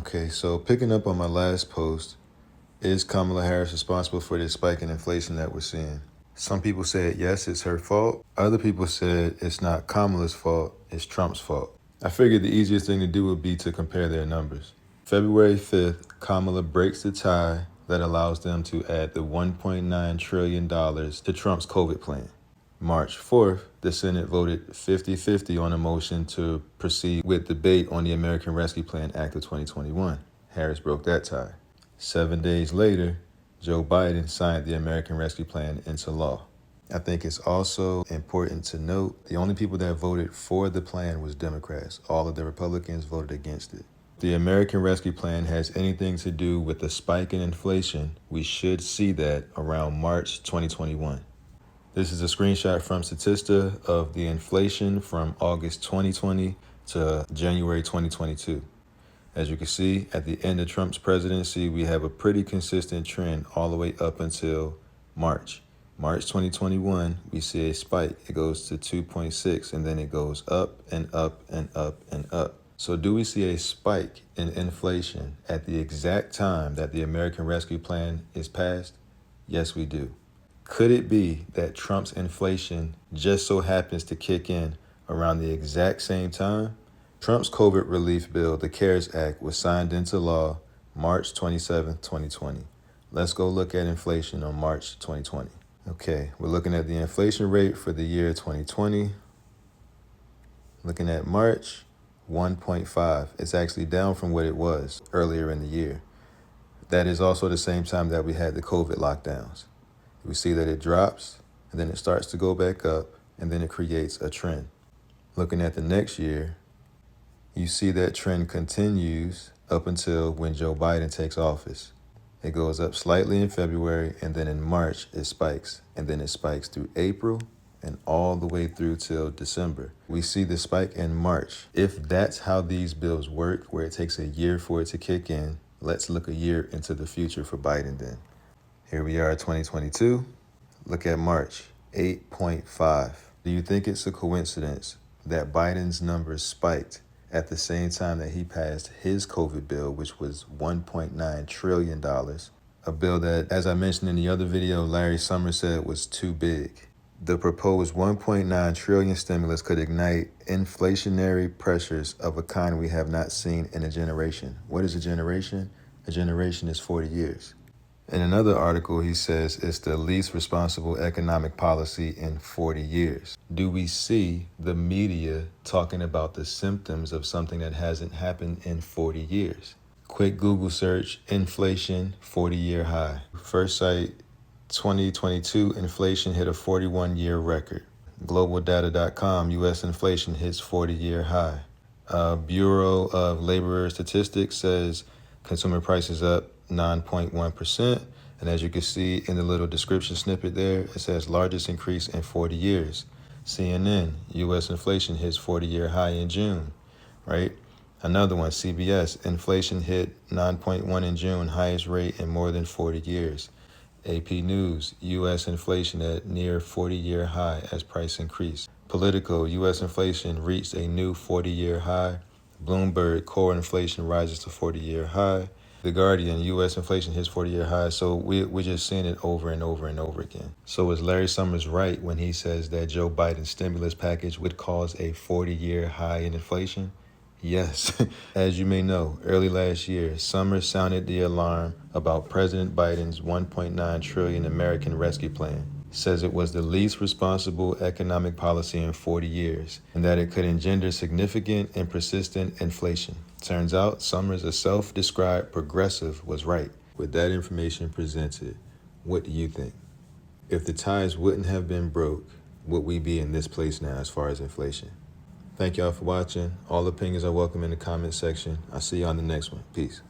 Okay, so picking up on my last post, is Kamala Harris responsible for this spike in inflation that we're seeing? Some people said yes, it's her fault. Other people said it's not Kamala's fault, it's Trump's fault. I figured the easiest thing to do would be to compare their numbers. February 5th, Kamala breaks the tie that allows them to add the $1.9 trillion to Trump's COVID plan. March 4th, the Senate voted 50-50 on a motion to proceed with debate on the American Rescue Plan Act of 2021. Harris broke that tie. 7 days later, Joe Biden signed the American Rescue Plan into law. I think it's also important to note the only people that voted for the plan was Democrats. All of the Republicans voted against it. If the American Rescue Plan has anything to do with the spike in inflation, we should see that around March 2021. This is a screenshot from Statista of the inflation from August 2020 to January 2022. As you can see, at the end of Trump's presidency, we have a pretty consistent trend all the way up until March. March 2021, we see a spike. It goes to 2.6, and then it goes up and up and up and up. So do we see a spike in inflation at the exact time that the American Rescue Plan is passed? Yes, we do. Could it be that Trump's inflation just so happens to kick in around the exact same time? Trump's COVID relief bill, the CARES Act, was signed into law March 27, 2020. Let's go look at inflation on March 2020. Okay, we're looking at the inflation rate for the year 2020. Looking at March, 1.5. It's actually down from what it was earlier in the year. That is also the same time that we had the COVID lockdowns. We see that it drops, and then it starts to go back up, and then it creates a trend. Looking at the next year, you see that trend continues up until when Joe Biden takes office. It goes up slightly in February, and then in March it spikes, and then it spikes through April and all the way through till December. We see the spike in March. If that's how these bills work, where it takes a year for it to kick in, let's look a year into the future for Biden then. Here we are, 2022. Look at March, 8.5. Do you think it's a coincidence that Biden's numbers spiked at the same time that he passed his COVID bill, which was $1.9 trillion, a bill that, as I mentioned in the other video, Larry Summers said was too big? The proposed $1.9 trillion stimulus could ignite inflationary pressures of a kind we have not seen in a generation. What is a generation? A generation is 40 years. In another article, he says it's the least responsible economic policy in 40 years. Do we see the media talking about the symptoms of something that hasn't happened in 40 years? Quick Google search, inflation, 40-year high. First site, 2022, inflation hit a 41-year record. GlobalData.com, U.S. inflation hits 40-year high. Bureau of Labor Statistics says consumer prices up 9.1%. And as you can see in the little description snippet there, it says largest increase in 40 years. CNN, U.S. inflation hits 40-year high in June, right? Another one, CBS, inflation hit 9.1 in June, highest rate in more than 40 years. AP News, U.S. inflation at near 40-year high as price increase. Politico, U.S. inflation reached a new 40-year high. Bloomberg, core inflation rises to 40-year high. The Guardian, U.S. inflation hits 40-year high. So we're just seeing it over and over and over again. So is Larry Summers right when he says that Joe Biden's stimulus package would cause a 40-year high in inflation? Yes. As you may know, early last year, Summers sounded the alarm about President Biden's $1.9 trillion American Rescue Plan. Says it was the least responsible economic policy in 40 years, and that it could engender significant and persistent inflation. Turns out Summers, a self-described progressive, was right. With that information presented, what do you think? If the ties wouldn't have been broke, would we be in this place now as far as inflation? Thank y'all for watching. All opinions are welcome in the comment section. I'll see you on the next one. Peace.